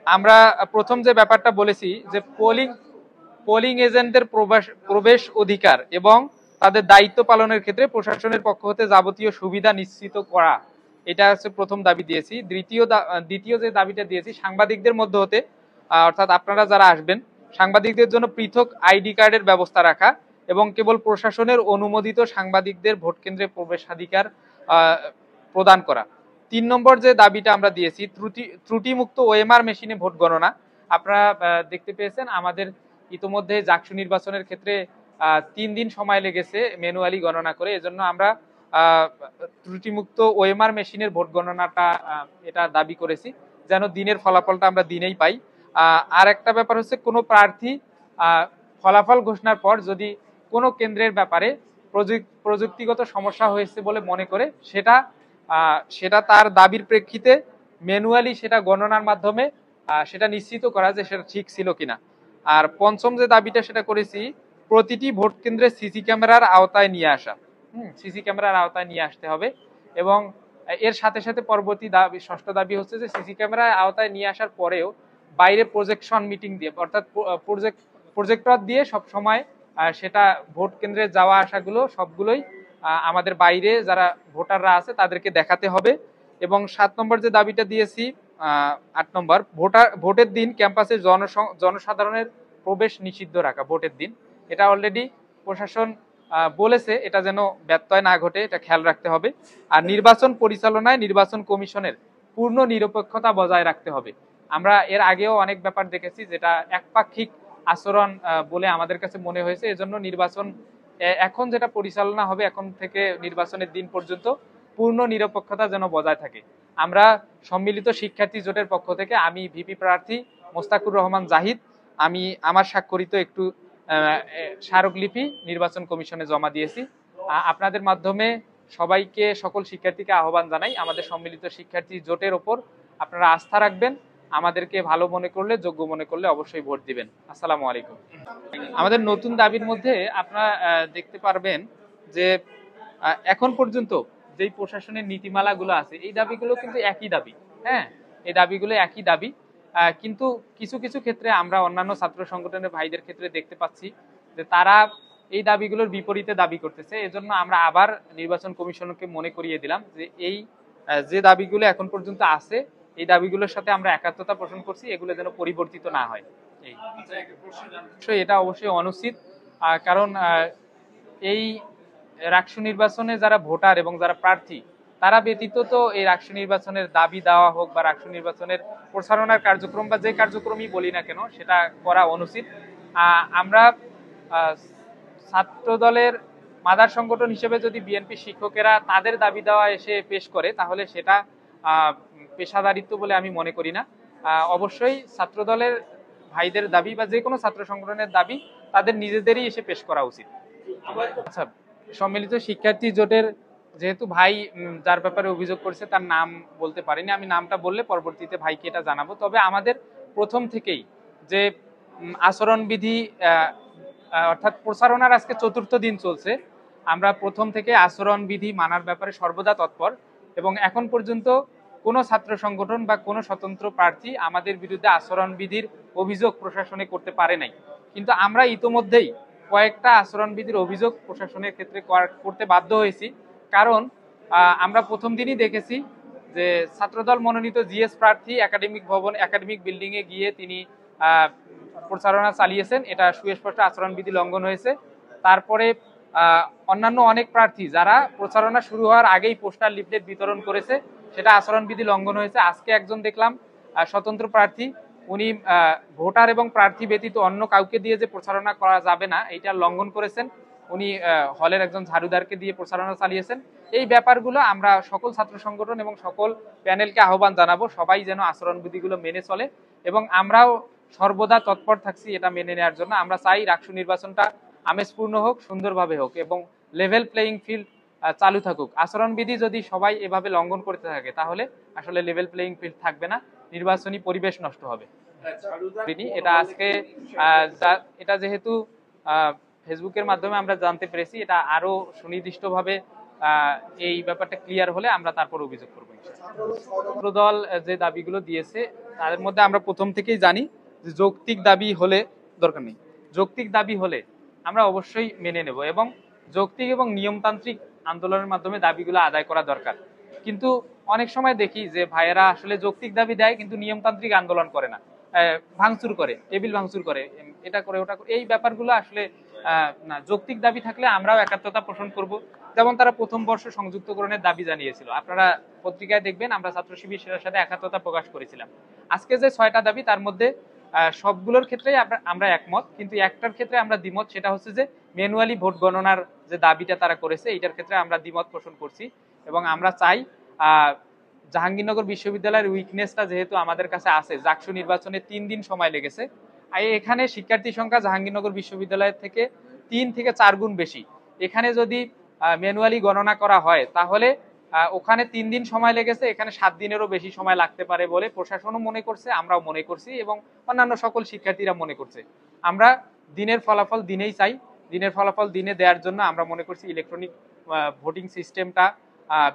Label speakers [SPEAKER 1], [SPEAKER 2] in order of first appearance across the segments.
[SPEAKER 1] আমরা প্রথম যে ব্যাপারটা বলেছি যে পোলিং এজেন্টদের প্রবেশ অধিকার এবং তাদের দায়িত্ব পালনের ক্ষেত্রে প্রশাসনের পক্ষ হতে যাবতীয় সুবিধা নিশ্চিত করা, এটা হচ্ছে প্রথম দাবি দিয়েছি। দ্বিতীয় যে দাবিটা দিয়েছি, সাংবাদিকদের মধ্য হতে অর্থাৎ আপনারা যারা আসবেন সাংবাদিকদের জন্য পৃথক আইডি কার্ডের ব্যবস্থা রাখা এবং কেবল প্রশাসনের অনুমোদিত সাংবাদিকদের ভোট কেন্দ্রে প্রবেশাধিকার প্রদান করা। 3 নম্বর যে দাবিটা আমরা দিয়েছি, ত্রুটিমুক্ত ওএমআর মেশিনে ভোট গণনা। আপনারা দেখতে পেয়েছেন আমাদের ইতোমধ্যে জাকসু নির্বাচনের ক্ষেত্রে 3 দিন সময় লেগেছে ম্যানুয়ালি গণনা করে। এজন্য আমরা ত্রুটিমুক্ত ওএমআর মেশিনের ভোট গণনাটা এটা দাবি করেছি, যেন দিনের ফলাফলটা আমরা দিনেই পাই। আর একটা ব্যাপার হচ্ছে, কোনো প্রার্থী ফলাফল ঘোষণার পর যদি কোনো কেন্দ্রের ব্যাপারে প্রযুক্তিগত সমস্যা হয়েছে বলে মনে করে সেটা তার দাবির প্রেক্ষিতে ম্যানুয়ালি সেটা গণনার মাধ্যমে সেটা নিশ্চিত করা যে সেটা ঠিক ছিল কিনা। আর পঞ্চম যে দাবিটা সেটা করেছি, প্রতিটি ভোট কেন্দ্রে সিসি ক্যামেরার আওতায় নিয়ে আসা। সিসি ক্যামেরার আওতায় নিয়ে আসতে হবে। এবং এর সাথে সাথে পরবর্তী দাবি, ষষ্ঠ দাবি হচ্ছে যে সিসি ক্যামেরার আওতায় নিয়ে আসার পরেও বাইরে প্রজেকশন মিটিং দিয়ে অর্থাৎ প্রজেক্টর দিয়ে সব সময় সেটা ভোট কেন্দ্রে যাওয়া আসাগুলো সবগুলোই আমাদের বাইরে যারা ভোটাররা আছে তাদেরকে দেখাতে হবে। এবং 7 নম্বর যে দাবিটা দিয়েছি, 8 নম্বর, ভোটের দিন ক্যাম্পাসে জনসাধারণের প্রবেশ নিষিদ্ধ রাখা ভোটের দিন। এটা অলরেডি প্রশাসন বলেছে, এটা যেন ব্যত্যয় না ঘটে, এটা খেয়াল রাখতে হবে। আর নির্বাচন পরিচালনায় নির্বাচন কমিশনের পূর্ণ নিরপেক্ষতা বজায় রাখতে হবে। আমরা এর আগেও অনেক ব্যাপার দেখেছি যেটা একপাক্ষিক আচরণ বলে আমাদের কাছে মনে হয়েছে। এজন্য নির্বাচন এখন যেটা পরিচালনা হবে এখন থেকে নির্বাচনের দিন পর্যন্ত পূর্ণ নিরপেক্ষতা যেন বজায় থাকে। আমরা সম্মিলিত শিক্ষার্থী জোটের পক্ষ থেকে আমি ভিপি প্রার্থী মোস্তাকুর রহমান জাহিদ, আমি আমার স্বাক্ষরিত একটু স্মারকলিপি নির্বাচন কমিশনে জমা দিয়েছি। আপনাদের মাধ্যমে সবাইকে, সকল শিক্ষার্থীকে আহ্বান জানাই, আমাদের সম্মিলিত শিক্ষার্থী জোটের ওপর আপনারা আস্থা রাখবেন। আমাদেরকে ভালো মনে করলে, যোগ্য মনে করলে অবশ্যই ভোট দিবেন। আসসালামু আলাইকুম। আমাদের নতুন দাবির মধ্যে আপনারা দেখতে পারবেন যে এখন পর্যন্ত যেই প্রশাসনের নীতিমালাগুলো আছে এই দাবিগুলো কিন্তু একই দাবি। হ্যাঁ, এই দাবিগুলো একই দাবি, কিন্তু কিছু কিছু ক্ষেত্রে আমরা অন্যান্য ছাত্র সংগঠনের ভাইদের ক্ষেত্রে দেখতে পাচ্ছি যে তারা এই দাবিগুলোর বিপরীতে দাবি করতেছে। এজন্য আমরা আবার নির্বাচন কমিশনকে মনে করিয়ে দিলাম যে এই যে দাবিগুলো এখন পর্যন্ত আছে এই দাবিগুলোর সাথে আমরা একাত্মতা পোষণ করছি, এগুলো যেন পরিবর্তিত না হয়। এটা অবশ্যই অনুচিত, কারণ এই রাষ্ট্র নির্বাচনে যারা ভোটার এবং যারা প্রার্থী তারা ব্যতীত তো এই রাষ্ট্র নির্বাচনের দাবি দেওয়া হোক বা রাষ্ট্র নির্বাচনের প্রচারণার কার্যক্রম বা যে কার্যক্রমই বলি না কেন সেটা করা অনুচিত। আমরা ছাত্র দলের মাদার সংগঠন হিসেবে যদি বিএনপি শিক্ষকেরা তাদের দাবি দেওয়া এসে পেশ করে তাহলে সেটা পেশাদারিত্ব বলে আমি মনে করি না। অবশ্যই ছাত্র দলের ভাইদের দাবি বা যে কোনো ছাত্র সংগঠনের দাবি তাদের নিজেদেরই এসে পেশ করা উচিত। আচ্ছা, সম্মিলিত শিক্ষার্থী জোটের যেহেতু ভাই যার ব্যাপারে অভিযোগ করছে তার নাম বলতে পারিনি, আমি নামটা বললে পরবর্তীতে ভাইকে এটা জানাবো। তবে আমাদের প্রথম থেকেই যে আচরণবিধি অর্থাৎ প্রচারণার আজকে 4র্থ দিন চলছে, আমরা প্রথম থেকে আচরণবিধি মানার ব্যাপারে সর্বদা তৎপর এবং এখন পর্যন্ত কোনো ছাত্র সংগঠন বা কোনো স্বতন্ত্র প্রার্থী আমাদের বিরুদ্ধে আচরণবিধির অভিযোগ প্রশাসনে করতে পারে নাই। কিন্তু আমরা ইতোমধ্যেই কয়েকটা আচরণবিধির অভিযোগ প্রশাসনের ক্ষেত্রে করতে বাধ্য হয়েছি, কারণ আমরা প্রথম দিনই দেখেছি যে ছাত্রদল মনোনীত জিএস প্রার্থী একাডেমিক বিল্ডিং এ গিয়ে তিনি প্রচারণা চালিয়েছেন, এটা সুস্পষ্ট আচরণবিধি লঙ্ঘন হয়েছে। তারপরে অন্যান্য অনেক প্রার্থী যারা প্রচারণা শুরু হওয়ার আগেই পোস্টার লিফলেট বিতরণ করেছে, সেটা আচরণবিধি লঙ্ঘন হয়েছে। আজকে একজন দেখলাম স্বতন্ত্র প্রার্থী, উনি ভোটার এবং প্রার্থী ব্যতীত অন্য কাউকে দিয়ে যে প্রচারণা করা যাবে না এইটা লঙ্ঘন করেছেন, উনি হলের একজন ঝাড়ুদারকে দিয়ে প্রচারণা চালিয়েছেন। এই ব্যাপারগুলো আমরা সকল ছাত্র সংগঠন এবং সকল প্যানেলকে আহ্বান জানাবো সবাই যেন আচরণবিধিগুলো মেনে চলে এবং আমরাও সর্বদা তৎপর থাকছি এটা মেনে নেওয়ার জন্য। আমরা চাই রাষ্ট্র নির্বাচনটা আমেজপূর্ণ হোক, সুন্দরভাবে হোক এবং লেভেল প্লেইং ফিল্ড চালু থাকুক। আচরণবিধি যদি সবাই এভাবে লঙ্ঘন করতে থাকে তাহলে আসলে লেভেল প্লেইং ফিল্ড থাকবে না, নির্বাচনী পরিবেশ নষ্ট হবে। এটা আজকে এটা যেহেতু ফেসবুকের মাধ্যমে আমরা জানতে পেরেছি, এটা আরো সুনির্দিষ্টভাবে এই ব্যাপারটা ক্লিয়ার হলে আমরা তারপর অভিযোগ করবো। ছাত্রদল যে দাবিগুলো দিয়েছে তাদের মধ্যে আমরা প্রথম থেকেই জানি যে যৌক্তিক দাবি হলে দরকার নেই, যৌক্তিক দাবি হলে আমরা অবশ্যই মেনে নেব এবং যৌক্তিক এবং নিয়মতান্ত্রিক আন্দোলনের মাধ্যমে দাবিগুলো আদায় করা দরকার। কিন্তু অনেক সময় দেখি যে ভাইয়েরা আসলে যৌক্তিক দাবি দেয় কিন্তু নিয়মতান্ত্রিক আন্দোলন করে না, ভাঙচুর করে, টেবিল ভাঙচুর করে, এটা করে ওটা করে। এই ব্যাপারগুলো আসলে না, যৌক্তিক দাবি থাকলে আমরাও একাত্মতা পোষণ করব। যেমন তারা প্রথম বর্ষ সংযুক্তকরণের দাবি জানিয়েছিল, আপনারা পত্রিকায় দেখবেন আমরা ছাত্র শিবিরের সাথে একাত্মতা প্রকাশ করেছিলাম। আজকে যে 6টা দাবি তার মধ্যে সবগুলোর ক্ষেত্রেই আমরা একমত, কিন্তু একটার ক্ষেত্রে আমরা দ্বিমত, সেটা হচ্ছে যে ম্যানুয়ালি ভোট গণনার যে দাবিটা তারা করেছে এইটার ক্ষেত্রে আমরা দ্বিমত পোষণ করছি। এবং আমরা চাই জাহাঙ্গীরনগর বিশ্ববিদ্যালয়ের উইকনেসটা যেহেতু আমাদের কাছে আছে, জাকসু নির্বাচনে 3 দিন সময় লেগেছে, এখানে শিক্ষার্থী সংখ্যা জাহাঙ্গীরনগর বিশ্ববিদ্যালয়ের থেকে 3 থেকে 4 গুণ বেশি। এখানে যদি ম্যানুয়ালি গণনা করা হয় তাহলে ওখানে 3 দিন সময় লেগেছে, এখানে 7 দিনেরও বেশি সময় লাগতে পারে বলে প্রশাসনও মনে করছে, আমরাও মনে করছি এবং অন্যান্য সকল শিক্ষার্থীরা মনে করছে। আমরা দিনের ফলাফল দিনেই চাই, দিনের ফলাফল দিনে দেওয়ার জন্য আমরা মনে করছি ইলেকট্রনিক ভোটিং সিস্টেমটা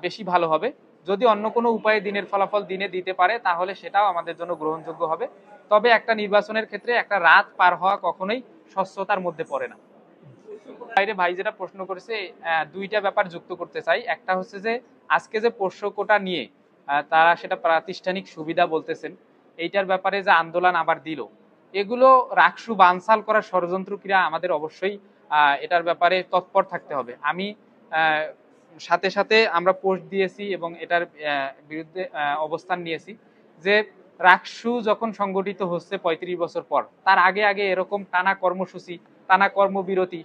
[SPEAKER 1] বেশি ভালো হবে। যদি অন্য কোনো উপায়ে দিনের ফলাফল দিনে দিতে পারে তাহলে সেটাও আমাদের জন্য গ্রহণযোগ্য হবে। তবে একটা নির্বাচনের ক্ষেত্রে একটা রাত পার হওয়া কখনোই স্বচ্ছতার মধ্যে পড়ে না। বাইরে ভাই যেটা প্রশ্ন করেছে, 2টা ব্যাপার যুক্ত করতে চাই। একটা হচ্ছে যে আজকে যে পোষ্য কোটা নিয়ে তারা সেটা প্রাতিষ্ঠানিক সুবিধা বলতেছেন, এইটার ব্যাপারে যে আন্দোলন আবার দিল, এগুলো রাকসু বানসাল করার ষড়যন্ত্র ক্রিয়া, আমাদের অবশ্যই এটার ব্যাপারে তৎপর থাকতে হবে। আমি সাথে সাথে আমরা পোস্ট দিয়েছি এবং এটার বিরুদ্ধে অবস্থান নিয়েছি যে রাকসু যখন সংগঠিত হচ্ছে 35 বছর পর, তার আগে আগে এরকম টানা কর্মসূচি, টানা কর্মবিরতি,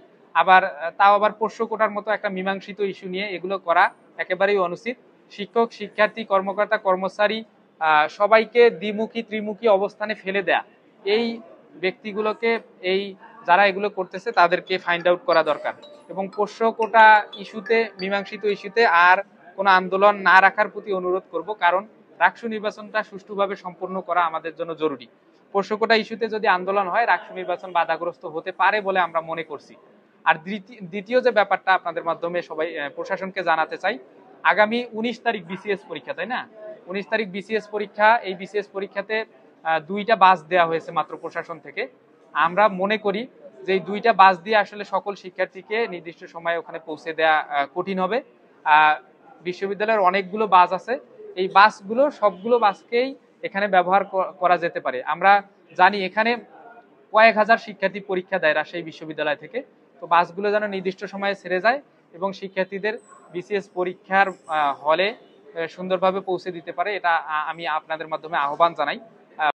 [SPEAKER 1] তাও আবার পোষ্য কোটার মতো একটা মীমাংসিত ইস্যু নিয়ে এগুলো করা একেবারেই অনুচিত। শিক্ষক, শিক্ষার্থী, কর্মকর্তা, কর্মচারী সবাইকে দ্বিমুখী ত্রিমুখী অবস্থানে ফেলে দেয়া, এই ব্যক্তিগুলোকে, এই যারা এগুলো করতেছে তাদেরকে ফাইন্ড আউট করা দরকার এবং পোষ্য কোটা ইস্যুতে, মীমাংসিত ইস্যুতে আর কোনো আন্দোলন না রাখার প্রতি অনুরোধ করব, কারণ রাকসু নির্বাচনটা সুষ্ঠুভাবে সম্পন্ন করা আমাদের জন্য জরুরি। পোষ্য কোটা ইস্যুতে যদি আন্দোলন হয় রাকসু নির্বাচন বাধাগ্রস্ত হতে পারে বলে আমরা মনে করছি। আর দ্বিতীয় যে ব্যাপারটা আপনাদের মাধ্যমে সবাই প্রশাসনকে জানাতে চাই, আগামী 19 তারিখ বিসিএস পরীক্ষা, তাই না? 19 তারিখ বিসিএস পরীক্ষা, এই বিসিএস পরীক্ষাতে 2টা বাস দেওয়া হয়েছে মাত্র প্রশাসন থেকে। আমরা মনে করি যে এই 2টা বাস দিয়ে আসলে সকল শিক্ষার্থীকে নির্দিষ্ট সময়ে ওখানে পৌঁছে দেওয়া কঠিন হবে। বিশ্ববিদ্যালয়ের অনেকগুলো বাস আছে, এই বাসগুলো সবগুলো বাসকেই এখানে ব্যবহার করা যেতে পারে। আমরা জানি এখানে কয়েক হাজার শিক্ষার্থী পরীক্ষা দেয় রাজশাহী বিশ্ববিদ্যালয় থেকে, তো বাসগুলো যেন নির্দিষ্ট সময়ে ছেড়ে যায় এবং শিক্ষার্থীদের বিসিএস পরীক্ষার হলে সুন্দরভাবে পৌঁছে দিতে পারে, এটা আমি আপনাদের মাধ্যমে আহ্বান জানাই।